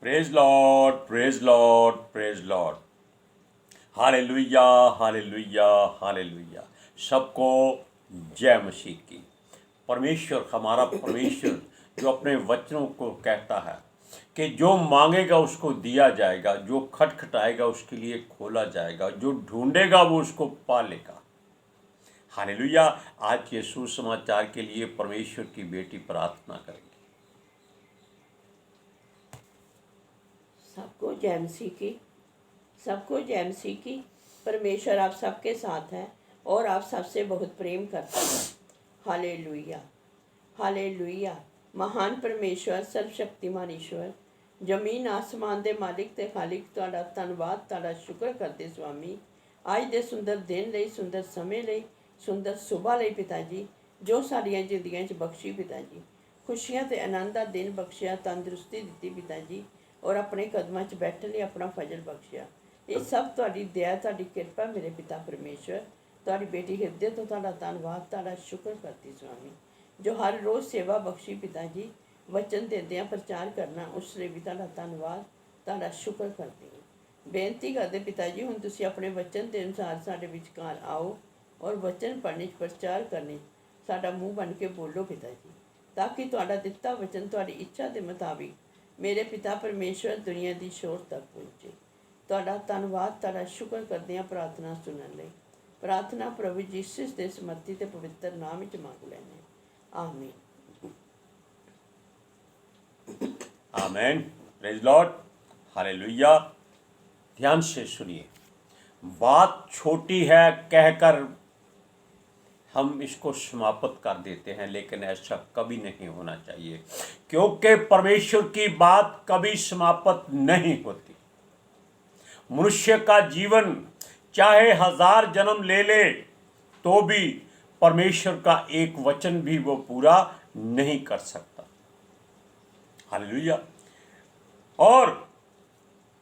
Praise Lord, praise Lord, praise lord. Hallelujah, hallelujah, hallelujah. सबको जय मसीह की। परमेश्वर, हमारा परमेश्वर जो अपने वचनों को कहता है कि जो मांगेगा उसको दिया जाएगा, जो खटखटाएगा उसके लिए खोला जाएगा, जो ढूंढेगा वो उसको पा लेगा। हालेलुया। आज के सुसमाचार के लिए परमेश्वर की बेटी प्रार्थना करेंगे। सबको जय मसीह की, सबको जय मसीह की। परमेश्वर आप सबके साथ है और आप सबसे बहुत प्रेम करता है। Hallelujah, hallelujah. महान परमेश्वर, सर्वशक्तिमान ईश्वर, जमीन आसमान दे मालिक ते खालिक, तुहाडा धन्नवाद, तुहाडा शुक्र करते स्वामी। आज दे सुंदर दिन लई, सुंदर समय लई, सुंदर सुबह लई पिता जी, जो साडियां जिंदगियां च बख्शी पिता जी। खुशियां ते आनंद दा दिन बख्शिया, तंदुरुस्ती दित्ती पिता जी, और अपने कदमां च बैठने लिए अपना फजल बख्शिया। ये सब तुहाडी दया, तुहाडी किरपा मेरे पिता परमेश्वर। तुहाडी बेटी हिरदे तो तुहाडा धन्नवाद, तुहाडा शुक्र करती स्वामी, जो हर रोज़ सेवा बख्शी पिता जी, वचन देंदियां प्रचार करना, उस लिए भी तुहाडा धन्नवाद, तुहाडा शुक्र करती हूँ। बेनती करते पिता जी, हुण तुसीं अपने वचन के अनुसार साडे विचकार आओ और वचन पढ़ने प्रचार करने साडा मूँह बन के बोलो पिता जी, ताकि तुहाडा दिता वचन तुहाडी इच्छा के मुताबिक मेरे पिता परमेश्वर दुनिया की शोर तक पहुँचे। तुहाडा धन्नवाद, तुहाडा शुक्र करते हैं प्रार्थना सुनने लई। प्रार्थना प्रभु यीशु के समर्थी ते पवित्र नाम विच मंग लैने, आमीन। आमेन। Praise lord, hallelujah. ध्यान से सुनिए। बात छोटी है कहकर हम इसको समाप्त कर देते हैं, लेकिन ऐसा कभी नहीं होना चाहिए, क्योंकि परमेश्वर की बात कभी समाप्त नहीं होती। मनुष्य का जीवन चाहे 1000 जन्म ले ले तो भी परमेश्वर का एक वचन भी वो पूरा नहीं कर सकता। हालेलुया। और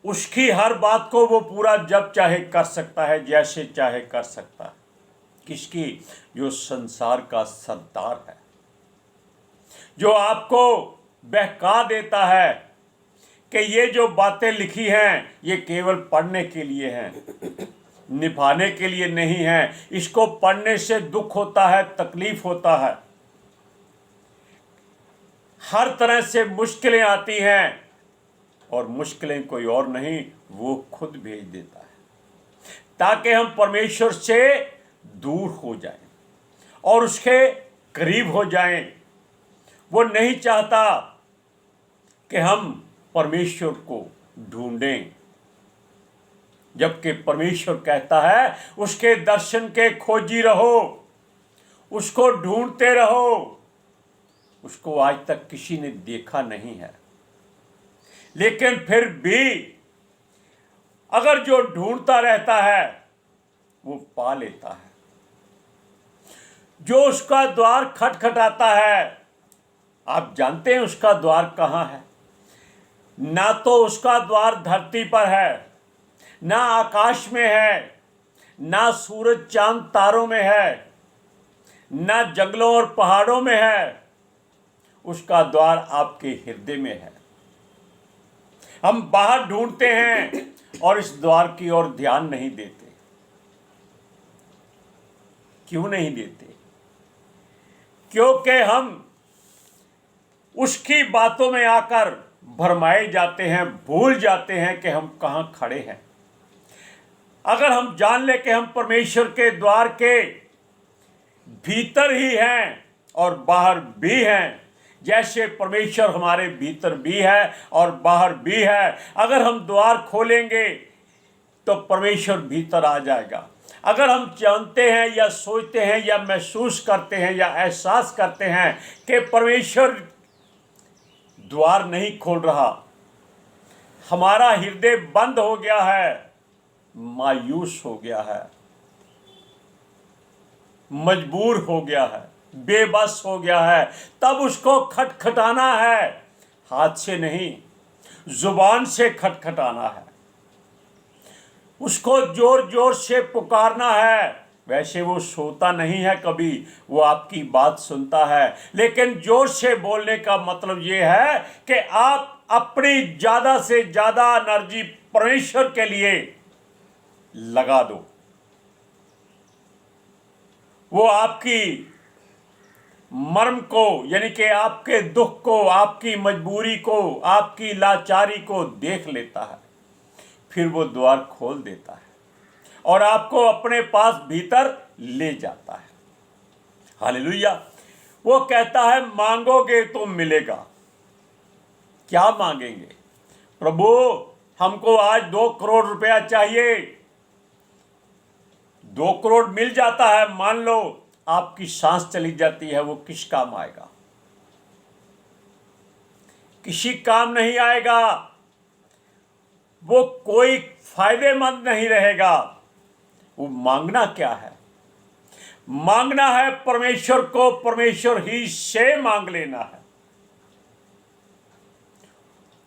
उसकी हर बात को वो पूरा जब चाहे कर सकता है, जैसे चाहे कर सकता है। किसकी? जो संसार का सरदार है, जो आपको बहका देता है कि ये जो बातें लिखी हैं ये केवल पढ़ने के लिए हैं, निभाने के लिए नहीं है। इसको पढ़ने से दुख होता है, तकलीफ होता है, हर तरह से मुश्किलें आती हैं, और मुश्किलें कोई और नहीं, वो खुद भेज देता है ताकि हम परमेश्वर से दूर हो जाएं और उसके करीब हो जाएं। वो नहीं चाहता कि हम परमेश्वर को ढूंढें, जबकि परमेश्वर कहता है उसके दर्शन के खोजी रहो, उसको ढूंढते रहो। उसको आज तक किसी ने देखा नहीं है, लेकिन फिर भी अगर जो ढूंढता रहता है वो पा लेता है। जो उसका द्वार खटखटाता है, आप जानते हैं उसका द्वार कहाँ है? ना तो उसका द्वार धरती पर है, ना आकाश में है, ना सूरज चांद तारों में है, ना जंगलों और पहाड़ों में है। उसका द्वार आपके हृदय में है। हम बाहर ढूंढते हैं और इस द्वार की ओर ध्यान नहीं देते। क्यों नहीं देते? क्योंकि हम उसकी बातों में आकर भरमाए जाते हैं, भूल जाते हैं कि हम कहाँ खड़े हैं। अगर हम जान ले कि हम परमेश्वर के द्वार के भीतर ही हैं और बाहर भी हैं, जैसे परमेश्वर हमारे भीतर भी है और बाहर भी है। अगर हम द्वार खोलेंगे तो परमेश्वर भीतर आ जाएगा। अगर हम जानते हैं या सोचते हैं या महसूस करते हैं या एहसास करते हैं कि परमेश्वर द्वार नहीं खोल रहा, हमारा हृदय बंद हो गया है, मायूस हो गया है, मजबूर हो गया है, बेबस हो गया है, तब उसको खटखटाना है। हाथ से नहीं, जुबान से खटखटाना है। उसको जोर जोर से पुकारना है। वैसे वो सोता नहीं है कभी, वो आपकी बात सुनता है, लेकिन जोर से बोलने का मतलब ये है कि आप अपनी ज्यादा से ज्यादा एनर्जी परमेश्वर के लिए लगा दो। वो आपकी मर्म को, यानी कि आपके दुख को, आपकी मजबूरी को, आपकी लाचारी को देख लेता है, फिर वो द्वार खोल देता है और आपको अपने पास भीतर ले जाता है। हालेलुया। वो कहता है मांगोगे तो मिलेगा। क्या मांगेंगे? प्रभु हमको आज 2 करोड़ रुपया चाहिए। 2 करोड़ मिल जाता है, मान लो आपकी सांस चली जाती है, वो किस काम आएगा? किसी काम नहीं आएगा, वो कोई फायदेमंद नहीं रहेगा। वो मांगना क्या है? मांगना है परमेश्वर को, परमेश्वर ही से मांग लेना है,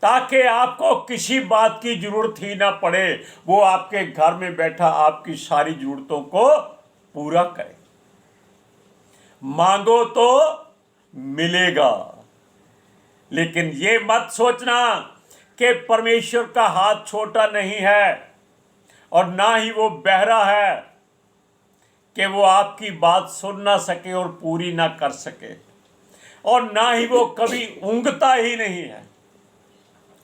ताकि आपको किसी बात की जरूरत ही ना पड़े। वो आपके घर में बैठा आपकी सारी जरूरतों को पूरा करे। मांगो तो मिलेगा। लेकिन ये मत सोचना कि परमेश्वर का हाथ छोटा नहीं है और ना ही वो बहरा है कि वो आपकी बात सुन ना सके और पूरी ना कर सके, और ना ही वो कभी ऊंघता ही नहीं है।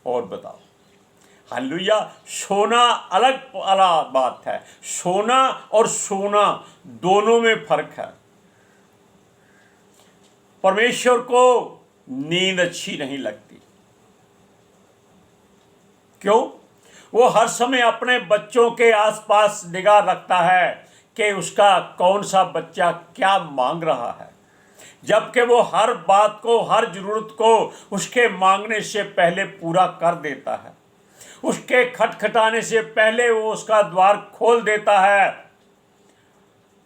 और बताओ, हालेलुया। सोना अलग बात है। सोना और सोना दोनों में फर्क है। परमेश्वर को नींद अच्छी नहीं लगती। क्यों? वो हर समय अपने बच्चों के आसपास निगाह रखता है कि उसका कौन सा बच्चा क्या मांग रहा है, जबकि वो हर बात को, हर जरूरत को उसके मांगने से पहले पूरा कर देता है। उसके खटखटाने से पहले वो उसका द्वार खोल देता है।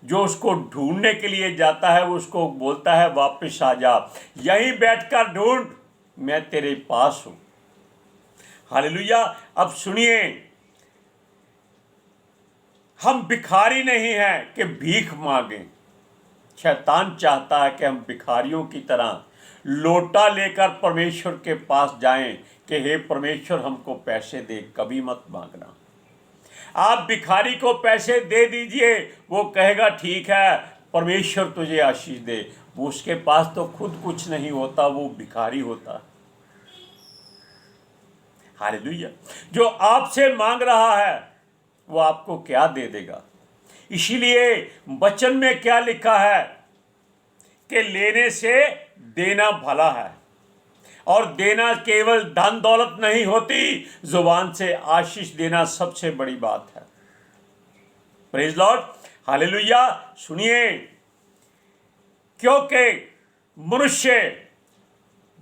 जो उसको ढूंढने के लिए जाता है, वो उसको बोलता है वापस आ जा, यहीं बैठकर ढूंढ, मैं तेरे पास हूं। हालेलुया। अब सुनिए, हम भिखारी नहीं हैं कि भीख मांगें। शैतान चाहता है कि हम भिखारियों की तरह लोटा लेकर परमेश्वर के पास जाएं कि हे परमेश्वर हमको पैसे दे। कभी मत मांगना। आप भिखारी को पैसे दे दीजिए, वो कहेगा ठीक है, परमेश्वर तुझे आशीष दे। वो उसके पास तो खुद कुछ नहीं होता, वो भिखारी होता है। हालेलुया। जो आपसे मांग रहा है वो आपको क्या दे देगा? इसीलिए वचन में क्या लिखा है कि लेने से देना भला है, और देना केवल धन दौलत नहीं होती, जुबान से आशीष देना सबसे बड़ी बात है। Praise lord. हालेलुया। सुनिए, क्योंकि मनुष्य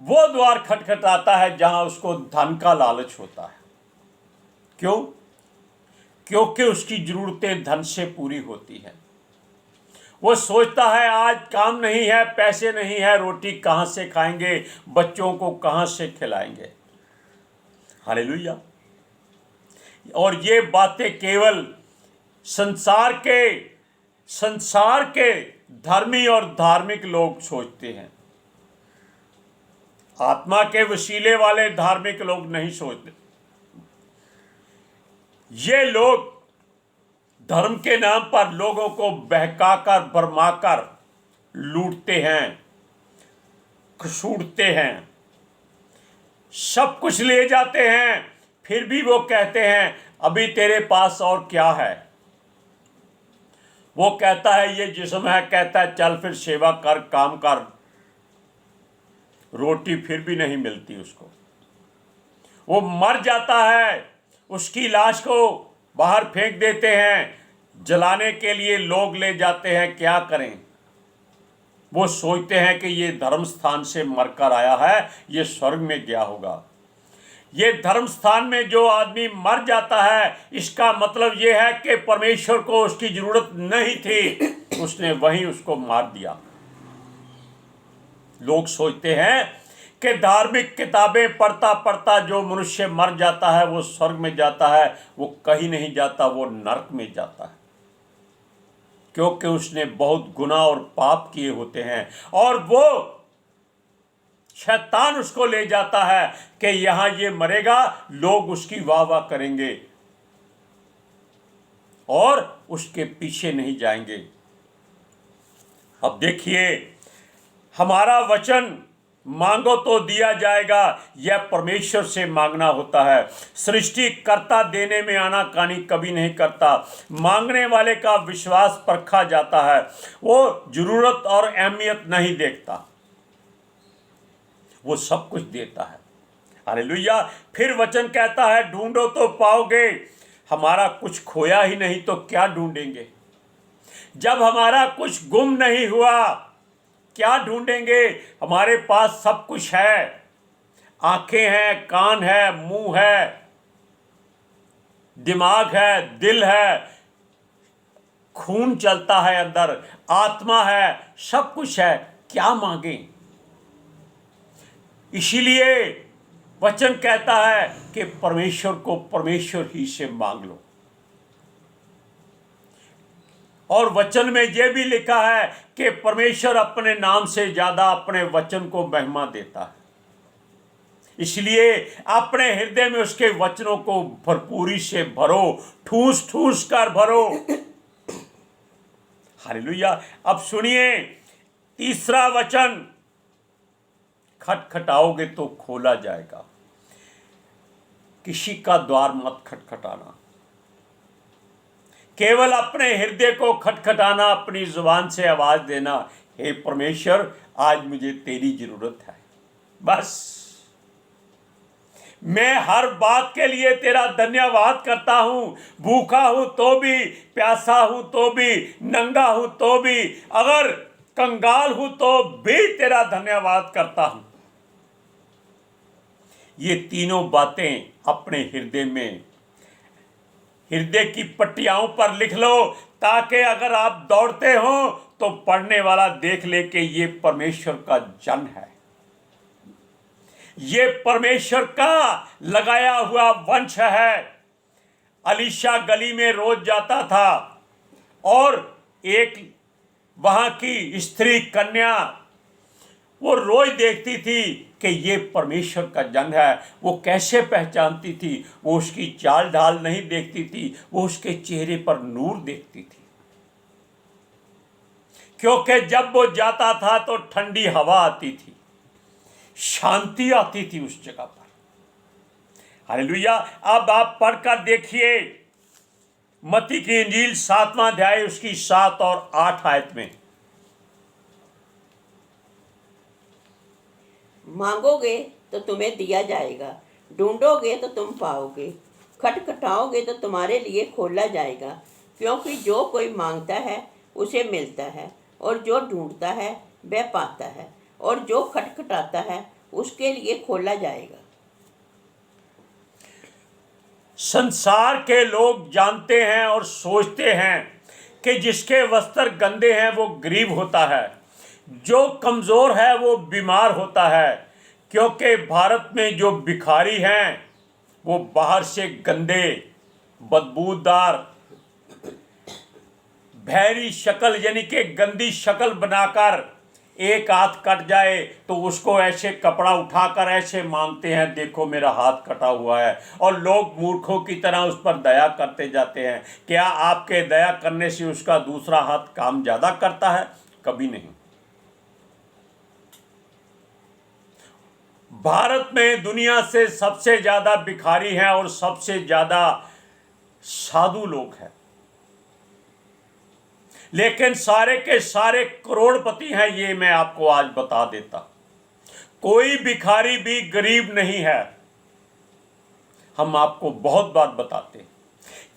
वो द्वार खटखटाता है जहां उसको धन का लालच होता है। क्यों? क्योंकि उसकी जरूरतें धन से पूरी होती हैं। वो सोचता है आज काम नहीं है, पैसे नहीं है, रोटी कहां से खाएंगे, बच्चों को कहां से खिलाएंगे। हालेलुया। और ये बातें केवल संसार के धर्मी और धार्मिक लोग सोचते हैं। आत्मा के वसीले वाले धार्मिक लोग नहीं सोचते। ये लोग धर्म के नाम पर लोगों को बहकाकर, भरमाकर लूटते हैं, खसूटते हैं, सब कुछ ले जाते हैं, फिर भी वो कहते हैं अभी तेरे पास और क्या है। वो कहता है ये जिस्म है, कहता है चल फिर सेवा कर, काम कर, रोटी फिर भी नहीं मिलती उसको। वो मर जाता है, उसकी लाश को बाहर फेंक देते हैं, जलाने के लिए लोग ले जाते हैं। क्या करें? वो सोचते हैं कि ये धर्म स्थान से मरकर आया है, ये स्वर्ग में गया होगा। ये धर्म स्थान में जो आदमी मर जाता है, इसका मतलब ये है कि परमेश्वर को उसकी जरूरत नहीं थी, उसने वहीं उसको मार दिया। लोग सोचते हैं कि धार्मिक किताबें पढ़ता पढ़ता जो मनुष्य मर जाता है वो स्वर्ग में जाता है। वो कहीं नहीं जाता, वो नरक में जाता है, क्योंकि उसने बहुत गुनाह और पाप किए होते हैं। और वो शैतान उसको ले जाता है कि यहां ये मरेगा, लोग उसकी वाह वाह करेंगे और उसके पीछे नहीं जाएंगे। अब देखिए, हमारा वचन मांगो तो दिया जाएगा, यह परमेश्वर से मांगना होता है। सृष्टिकर्ता देने में आनाकानी कभी नहीं करता। मांगने वाले का विश्वास परखा जाता है, वो जरूरत और अहमियत नहीं देखता, वो सब कुछ देता है। हालेलुया। फिर वचन कहता है ढूंढो तो पाओगे। हमारा कुछ खोया ही नहीं तो क्या ढूंढेंगे? जब हमारा कुछ गुम नहीं हुआ, क्या ढूंढेंगे? हमारे पास सब कुछ है, आंखें हैं, कान है, मुंह है, दिमाग है, दिल है, खून चलता है अंदर, आत्मा है, सब कुछ है, क्या मांगें? इसीलिए वचन कहता है कि परमेश्वर को परमेश्वर ही से मांग लो। और वचन में यह भी लिखा है कि परमेश्वर अपने नाम से ज्यादा अपने वचन को महिमा देता है। इसलिए अपने हृदय में उसके वचनों को भरपूरी से भरो, ठूस ठूस कर भरो। हालेलुया। अब सुनिए तीसरा वचन, खटखटाओगे तो खोला जाएगा। किसी का द्वार मत खटखटाना, केवल अपने हृदय को खटखटाना, अपनी जुबान से आवाज देना, हे परमेश्वर आज मुझे तेरी जरूरत है। बस मैं हर बात के लिए तेरा धन्यवाद करता हूं। भूखा हूं तो भी, प्यासा हूं तो भी, नंगा हूं तो भी, अगर कंगाल हूं तो भी तेरा धन्यवाद करता हूं। ये तीनों बातें अपने हृदय में, हृदय की पट्टियाओं पर लिख लो, ताकि अगर आप दौड़ते हो तो पढ़ने वाला देख ले कि ये परमेश्वर का जन है, ये परमेश्वर का लगाया हुआ वंश है। अलीशा गली में रोज जाता था और एक वहां की स्त्री कन्या वो रोज देखती थी कि ये परमेश्वर का जन है। वो कैसे पहचानती थी? वो उसकी चाल ढाल नहीं देखती थी, वो उसके चेहरे पर नूर देखती थी, क्योंकि जब वो जाता था तो ठंडी हवा आती थी, शांति आती थी उस जगह पर। हालेलुया। अब आप पढ़कर देखिए मत्ती की इंजील 7वां अध्याय उसकी 7 और 8 आयत में, मांगोगे तो तुम्हें दिया जाएगा, ढूंढोगे तो तुम पाओगे, खटखटाओगे तो तुम्हारे लिए खोला जाएगा। क्योंकि जो कोई मांगता है उसे मिलता है, और जो ढूंढता है वह पाता है, और जो खटखटाता है उसके लिए खोला जाएगा। संसार के लोग जानते हैं और सोचते हैं कि जिसके वस्त्र गंदे हैं वो गरीब होता है, जो कमज़ोर है वो बीमार होता है। क्योंकि भारत में जो भिखारी हैं वो बाहर से गंदे, बदबूदार, भैरी शक्ल यानी कि गंदी शक्ल बनाकर, एक हाथ कट जाए तो उसको ऐसे कपड़ा उठाकर ऐसे मांगते हैं, देखो मेरा हाथ कटा हुआ है, और लोग मूर्खों की तरह उस पर दया करते जाते हैं। क्या आपके दया करने से उसका दूसरा हाथ काम ज़्यादा करता है? कभी नहीं। भारत में दुनिया से सबसे ज़्यादा भिखारी हैं और सबसे ज़्यादा साधु लोग हैं, लेकिन सारे के सारे करोड़पति हैं, ये मैं आपको आज बता देता। कोई भिखारी भी गरीब नहीं है। हम आपको बहुत बार बताते हैं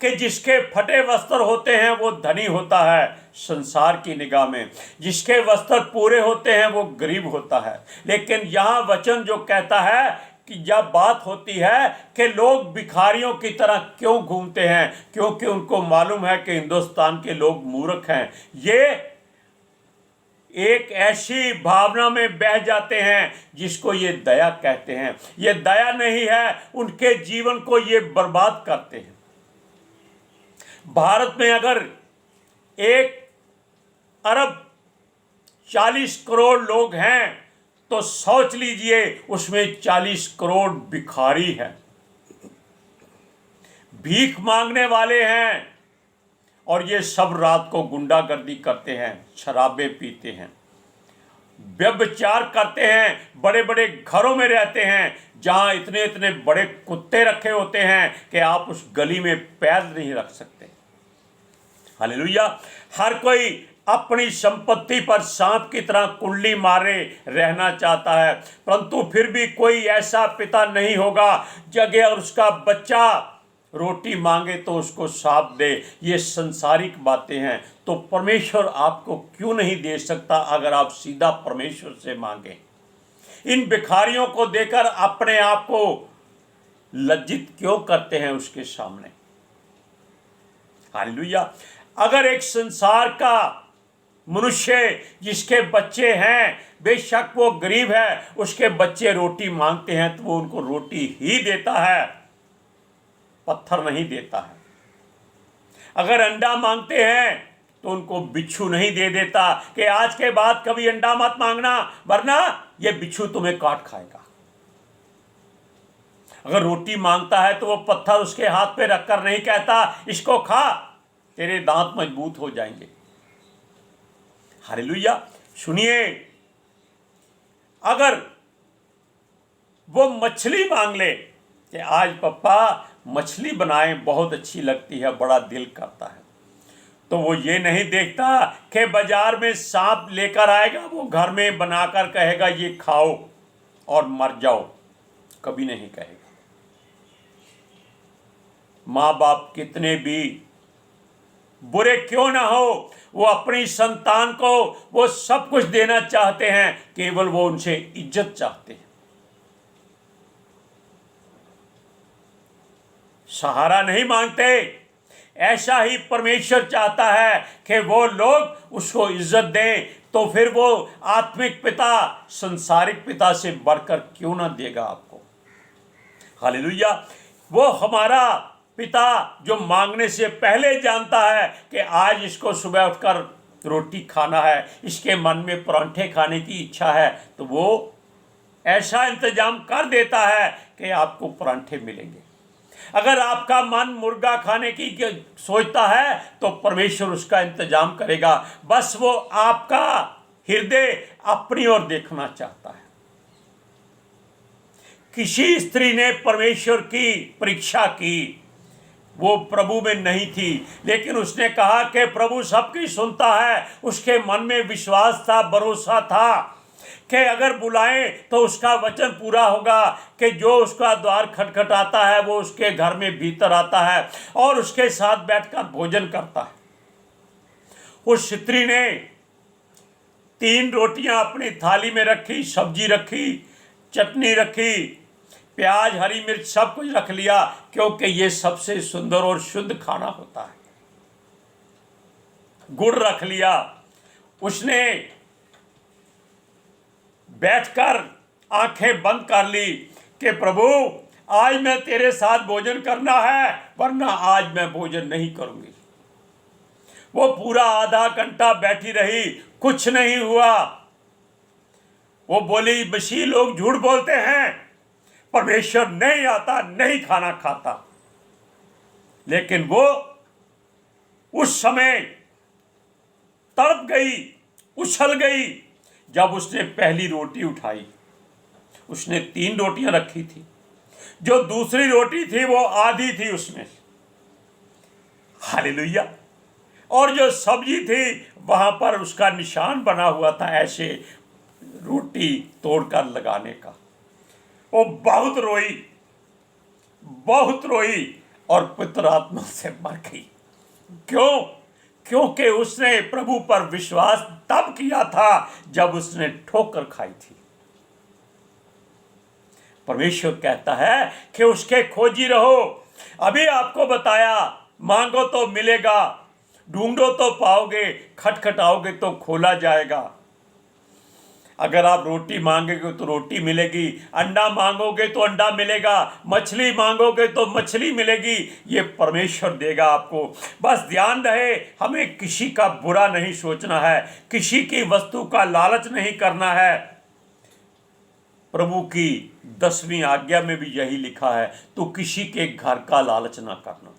कि जिसके फटे वस्त्र होते हैं वो धनी होता है संसार की निगाह में, जिसके वस्त्र पूरे होते हैं वो गरीब होता है। लेकिन यहाँ वचन जो कहता है कि जब बात होती है कि लोग भिखारियों की तरह क्यों घूमते हैं, क्योंकि उनको मालूम है कि हिंदुस्तान के लोग मूर्ख हैं। ये एक ऐसी भावना में बह जाते हैं जिसको ये दया कहते हैं। ये दया नहीं है, उनके जीवन को ये बर्बाद करते हैं। भारत में अगर 1 अरब 40 करोड़ लोग हैं तो सोच लीजिए उसमें 40 करोड़ भिखारी हैं, भीख मांगने वाले हैं, और ये सब रात को गुंडागर्दी करते हैं, शराबें पीते हैं, व्यभिचार करते हैं, बड़े बड़े घरों में रहते हैं जहां इतने इतने बड़े कुत्ते रखे होते हैं कि आप उस गली में पैर नहीं रख सकते। हालेलुया। हर कोई अपनी संपत्ति पर सांप की तरह कुंडली मारे रहना चाहता है, परंतु फिर भी कोई ऐसा पिता नहीं होगा जगह और उसका बच्चा रोटी मांगे तो उसको सांप दे। ये संसारिक बातें हैं, तो परमेश्वर आपको क्यों नहीं दे सकता अगर आप सीधा परमेश्वर से मांगे। इन भिखारियों को देकर अपने आप को लज्जित क्यों करते हैं उसके सामने। हालेलुया। अगर एक संसार का मनुष्य जिसके बच्चे हैं, बेशक वो गरीब है, उसके बच्चे रोटी मांगते हैं तो वो उनको रोटी ही देता है, पत्थर नहीं देता है। अगर अंडा मांगते हैं तो उनको बिच्छू नहीं दे देता कि आज के बाद कभी अंडा मत मांगना वरना ये बिच्छू तुम्हें काट खाएगा। अगर रोटी मांगता है तो वो पत्थर उसके हाथ पे रखकर नहीं कहता इसको खा, तेरे दांत मजबूत हो जाएंगे। हालेलुया। सुनिए, अगर वो मछली मांग ले कि आज पापा मछली बनाएं, बहुत अच्छी लगती है, बड़ा दिल करता है, तो वो ये नहीं देखता कि बाजार में सांप लेकर आएगा, वो घर में बनाकर कहेगा ये खाओ और मर जाओ, कभी नहीं कहेगा। माँ बाप कितने भी बुरे क्यों ना हो, वो अपनी संतान को वो सब कुछ देना चाहते हैं, केवल वो उनसे इज्जत चाहते हैं, सहारा नहीं मांगते। ऐसा ही परमेश्वर चाहता है कि वो लोग उसको इज्जत दें, तो फिर वो आत्मिक पिता संसारिक पिता से बढ़कर क्यों ना देगा आपको। हालेलुया। वो हमारा पिता जो मांगने से पहले जानता है कि आज इसको सुबह उठकर रोटी खाना है, इसके मन में परांठे खाने की इच्छा है, तो वो ऐसा इंतजाम कर देता है कि आपको परांठे मिलेंगे। अगर आपका मन मुर्गा खाने की सोचता है तो परमेश्वर उसका इंतजाम करेगा, बस वो आपका हृदय अपनी ओर देखना चाहता है। किसी स्त्री ने परमेश्वर की परीक्षा की, वो प्रभु में नहीं थी, लेकिन उसने कहा कि प्रभु सबकी सुनता है। उसके मन में विश्वास था, भरोसा था कि अगर बुलाएं तो उसका वचन पूरा होगा, कि जो उसका द्वार खटखटाता है वो उसके घर में भीतर आता है और उसके साथ बैठकर भोजन करता है। उस स्त्री ने 3 रोटियां अपनी थाली में रखी, सब्जी रखी, चटनी रखी, प्याज, हरी मिर्च सब कुछ रख लिया, क्योंकि ये सबसे सुंदर और शुद्ध खाना होता है। गुड़ रख लिया। उसने बैठकर आंखें बंद कर ली कि प्रभु आज मैं तेरे साथ भोजन करना है, वरना आज मैं भोजन नहीं करूंगी। वो पूरा आधा घंटा बैठी रही, कुछ नहीं हुआ। वो बोली मसीह लोग झूठ बोलते हैं, परमेश्वर नहीं आता, नहीं खाना खाता। लेकिन वो उस समय तड़प गई, उछल गई जब उसने पहली रोटी उठाई। उसने 3 रोटियां रखी थी, जो दूसरी रोटी थी वो आधी थी उसमें। हालेलुया। और जो सब्जी थी वहां पर उसका निशान बना हुआ था, ऐसे रोटी तोड़कर लगाने का। वो बहुत रोई, बहुत रोई और पवित्र आत्मा से मर गई। क्यों? क्योंकि उसने प्रभु पर विश्वास तब किया था जब उसने ठोकर खाई थी। परमेश्वर कहता है कि उसके खोजी रहो। अभी आपको बताया, मांगो तो मिलेगा, ढूंढो तो पाओगे, खटखटाओगे तो खोला जाएगा। अगर आप रोटी मांगोगे तो रोटी मिलेगी, अंडा मांगोगे तो अंडा मिलेगा, मछली मांगोगे तो मछली मिलेगी। ये परमेश्वर देगा आपको। बस ध्यान रहे, हमें किसी का बुरा नहीं सोचना है, किसी की वस्तु का लालच नहीं करना है। प्रभु की 10वीं आज्ञा में भी यही लिखा है, तू किसी के घर का लालच ना करना।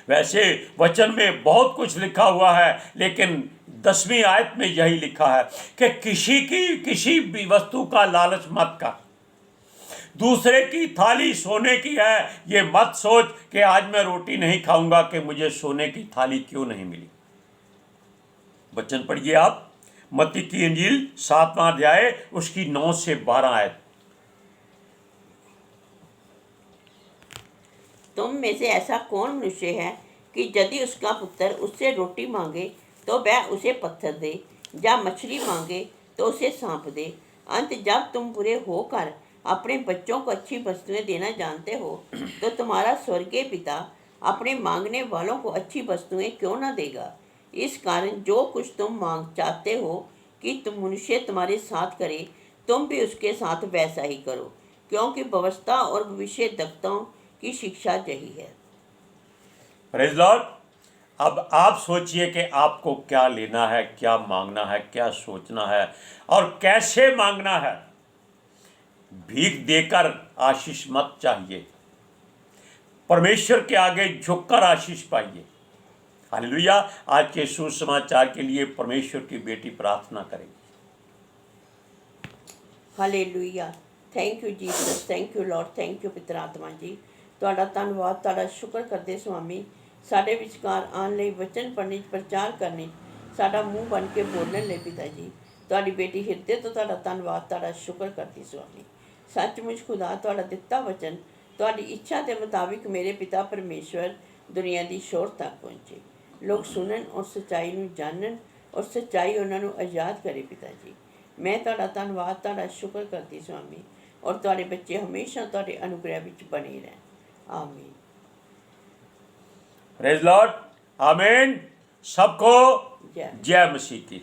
वैसे वचन में बहुत कुछ लिखा हुआ है, लेकिन 10वीं आयत में यही लिखा है कि किसी भी वस्तु का लालच मत कर। दूसरे की थाली सोने की है, ये मत सोच कि आज मैं रोटी नहीं खाऊंगा कि मुझे सोने की थाली क्यों नहीं मिली। वचन पढ़िए आप, मत्ती की इंजील 7वां अध्याय उसकी 9 से 12 आयत। तुम में से ऐसा कौन मनुष्य है कि यदि उसका पुत्र उससे रोटी मांगे तो वह उसे पत्थर दे, या मछली मांगे तो उसे सांप दे। अंत जब तुम बुरे होकर अपने बच्चों को अच्छी वस्तुएं देना जानते हो, तो तुम्हारा स्वर्गीय पिता अपने मांगने वालों को अच्छी वस्तुएं क्यों न देगा। इस कारण जो कुछ तुम मांग चाहते हो कि तुम मनुष्य तुम्हारे साथ करे, तुम भी उसके साथ वैसा ही करो, क्योंकि व्यवस्था और भविष्यद्वक्ताओं की शिक्षा यही है। Praise Lord. अब आप सोचिए कि आपको क्या लेना है, क्या मांगना है, क्या सोचना है और कैसे मांगना है। भीख देकर आशीष मत चाहिए, परमेश्वर के आगे झुककर आशीष पाइए। हालेलुया। आज के सुसमाचार के लिए परमेश्वर की बेटी प्रार्थना करेगी। Hallelujah. Thank you Jesus, thank you Lord, thank you पिता आत्मा जी। ਤੁਹਾਡਾ ਧੰਨਵਾਦ, ਤੁਹਾਡਾ ਸ਼ੁਕਰ ਕਰਦੇ ਸੁਆਮੀ, ਸਾਡੇ ਵਿਚਕਾਰ ਆਉਣ ਲਈ, ਵਚਨ ਪੜ੍ਹਨੇ 'ਚ, ਪ੍ਰਚਾਰ ਕਰਨੇ 'ਚ ਸਾਡਾ ਮੂੰਹ ਬਣ ਕੇ ਬੋਲਣ ਲਈ ਪਿਤਾ ਜੀ। ਤੁਹਾਡੀ ਬੇਟੀ ਹਿਰਦੇ ਤੋਂ ਤੁਹਾਡਾ ਧੰਨਵਾਦ, ਤੁਹਾਡਾ ਸ਼ੁਕਰ ਕਰਦੀ ਸੁਆਮੀ। ਸੱਚਮੁੱਚ ਖੁਦਾ ਤੁਹਾਡਾ ਦਿੱਤਾ ਵਚਨ ਤੁਹਾਡੀ ਇੱਛਾ ਦੇ ਮੁਤਾਬਿਕ ਮੇਰੇ ਪਿਤਾ ਪਰਮੇਸ਼ਵਰ ਦੁਨੀਆ ਦੀ ਸ਼ੋਰ ਤੱਕ ਪਹੁੰਚੇ। ਲੋਕ ਸੁਣਨ ਔਰ ਸੱਚਾਈ ਨੂੰ ਜਾਣਨ ਔਰ ਸੱਚਾਈ ਉਹਨਾਂ ਨੂੰ ਆਜ਼ਾਦ ਕਰੇ ਪਿਤਾ ਜੀ। ਮੈਂ ਤੁਹਾਡਾ ਧੰਨਵਾਦ, ਤੁਹਾਡਾ ਸ਼ੁਕਰ ਕਰਦੀ ਸੁਆਮੀ, ਔਰ ਤੁਹਾਡੇ ਬੱਚੇ ਹਮੇਸ਼ਾ ਤੁਹਾਡੇ ਅਨੁਗ੍ਰਹਿ ਵਿੱਚ ਬਣੇ ਰਹਿਣ। आमीन। Praise Lord. आमीन। सबको जय। जय मसीह की।